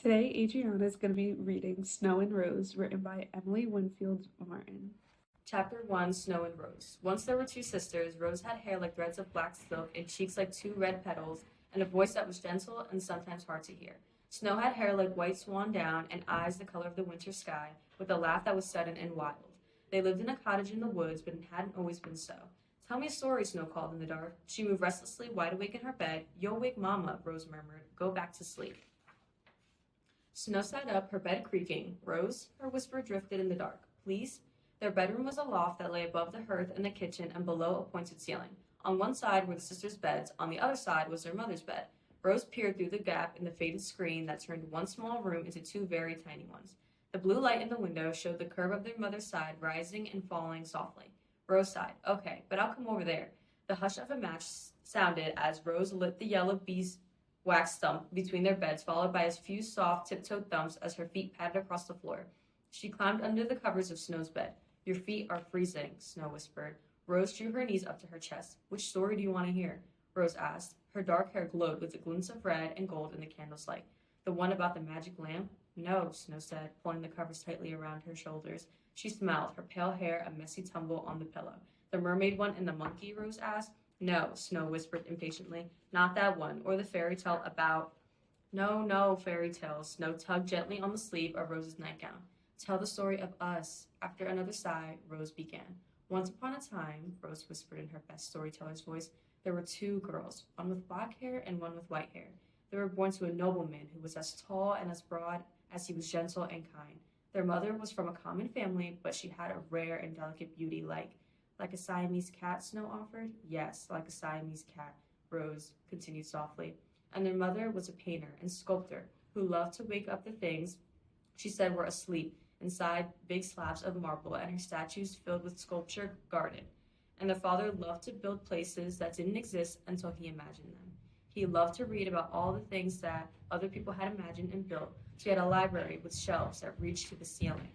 Today, Adriana is going to be reading Snow and Rose, written by Emily Winfield Martin. Chapter 1 Snow and Rose. Once there were two sisters. Rose had hair like threads of black silk and cheeks like two red petals, and a voice that was gentle and sometimes hard to hear. Snow had hair like white swan down and eyes the color of the winter sky, with a laugh that was sudden and wild. They lived in a cottage in the woods, but it hadn't always been so. Tell me a story, Snow called in the dark. She moved restlessly, wide awake in her bed. You'll wake Mama, Rose murmured. Go back to sleep. Snow sat up, her bed creaking. Rose? Her whisper drifted in the dark. Please? Their bedroom was a loft that lay above the hearth and the kitchen and below a pointed ceiling. On one side were the sisters' beds, on the other side was their mother's bed. Rose peered through the gap in the faded screen that turned one small room into two very tiny ones. The blue light in the window showed the curve of their mother's side rising and falling softly. Rose sighed. Okay, but I'll come over there. The hush of a match sounded as Rose lit the yellow beeswax stump between their beds, followed by as few soft, tiptoed thumps as her feet patted across the floor. She climbed under the covers of Snow's bed. Your feet are freezing, Snow whispered. Rose drew her knees up to her chest. Which story do you want to hear? Rose asked. Her dark hair glowed with the glints of red and gold in the candle's light. The one about the magic lamp? No, Snow said, pulling the covers tightly around her shoulders. She smiled, her pale hair a messy tumble on the pillow. The mermaid one and the monkey? Rose asked. No, Snow whispered impatiently. Not that one, or the fairy tale about... No, fairy tales. Snow tugged gently on the sleeve of Rose's nightgown. Tell the story of us. After another sigh, Rose began. Once upon a time, Rose whispered in her best storyteller's voice, there were two girls, one with black hair and one with white hair. They were born to a nobleman who was as tall and as broad as he was gentle and kind. Their mother was from a common family, but she had a rare and delicate beauty like a Siamese cat, Snow offered. Yes, like a Siamese cat, Rose continued softly. And their mother was a painter and sculptor who loved to wake up the things she said were asleep inside big slabs of marble and her statues filled with sculpture garden. And their father loved to build places that didn't exist until he imagined them. He loved to read about all the things that other people had imagined and built, so he had a library with shelves that reached to the ceiling.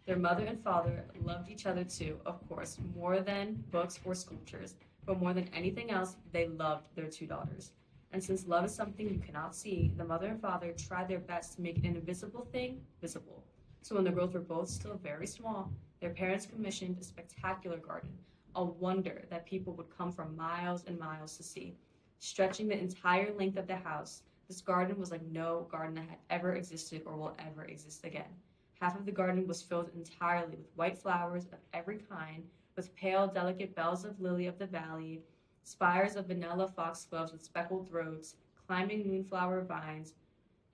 Their mother and father loved each other too, of course, more than books or sculptures, but more than anything else, they loved their two daughters. And since love is something you cannot see, the mother and father tried their best to make an invisible thing visible. So when the girls were both still very small, their parents commissioned a spectacular garden, a wonder that people would come from miles and miles to see. Stretching the entire length of the house, this garden was like no garden that had ever existed or will ever exist again. Half of the garden was filled entirely with white flowers of every kind, with pale, delicate bells of lily of the valley, spires of vanilla foxgloves with speckled throats, climbing moonflower vines,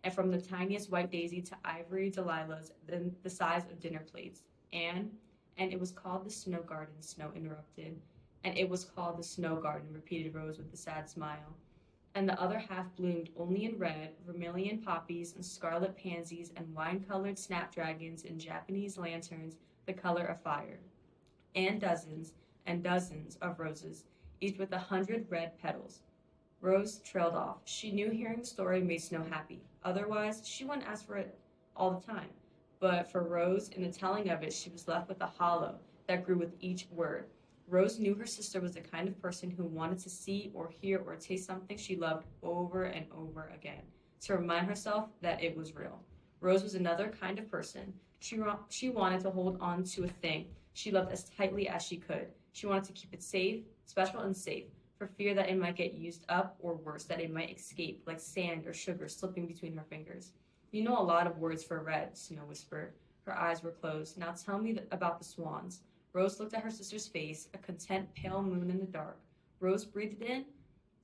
and from the tiniest white daisy to ivory delilahs the size of dinner plates. And it was called the Snow Garden, Snow interrupted. And it was called the Snow Garden, repeated Rose with a sad smile. And the other half bloomed only in red, vermilion poppies and scarlet pansies and wine-colored snapdragons and Japanese lanterns the color of fire. And dozens of roses, each with 100 red petals. Rose trailed off. She knew hearing the story made Snow happy. Otherwise, she wouldn't ask for it all the time. But for Rose, in the telling of it, she was left with a hollow that grew with each word. Rose knew her sister was the kind of person who wanted to see or hear or taste something she loved over and over again, to remind herself that it was real. Rose was another kind of person. She wanted to hold on to a thing she loved as tightly as she could. She wanted to keep it safe, special and safe, for fear that it might get used up, or worse, that it might escape like sand or sugar slipping between her fingers. You know a lot of words for red, Snow whispered. Her eyes were closed. Now tell me about the swans. Rose looked at her sister's face, a content pale moon in the dark. Rose breathed in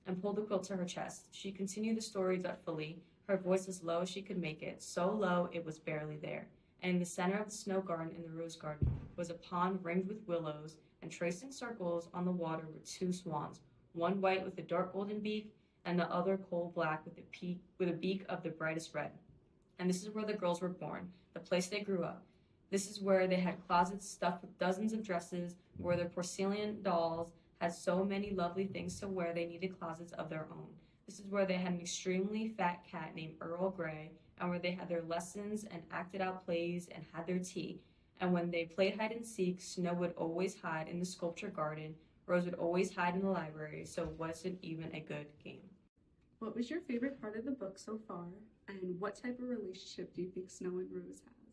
and pulled the quilt to her chest. She continued the story dutifully, her voice as low as she could make it, so low it was barely there. And in the center of the snow garden in the rose garden was a pond ringed with willows, and tracing circles on the water were two swans, one white with a dark golden beak, and the other coal black with a beak of the brightest red. And this is where the girls were born, the place they grew up. This is where they had closets stuffed with dozens of dresses, where their porcelain dolls had so many lovely things to wear they needed closets of their own. This is where they had an extremely fat cat named Earl Grey, and where they had their lessons and acted out plays and had their tea. And when they played hide and seek, Snow would always hide in the sculpture garden, Rose would always hide in the library, so it wasn't even a good game. What was your favorite part of the book so far, and what type of relationship do you think Snow and Rose have?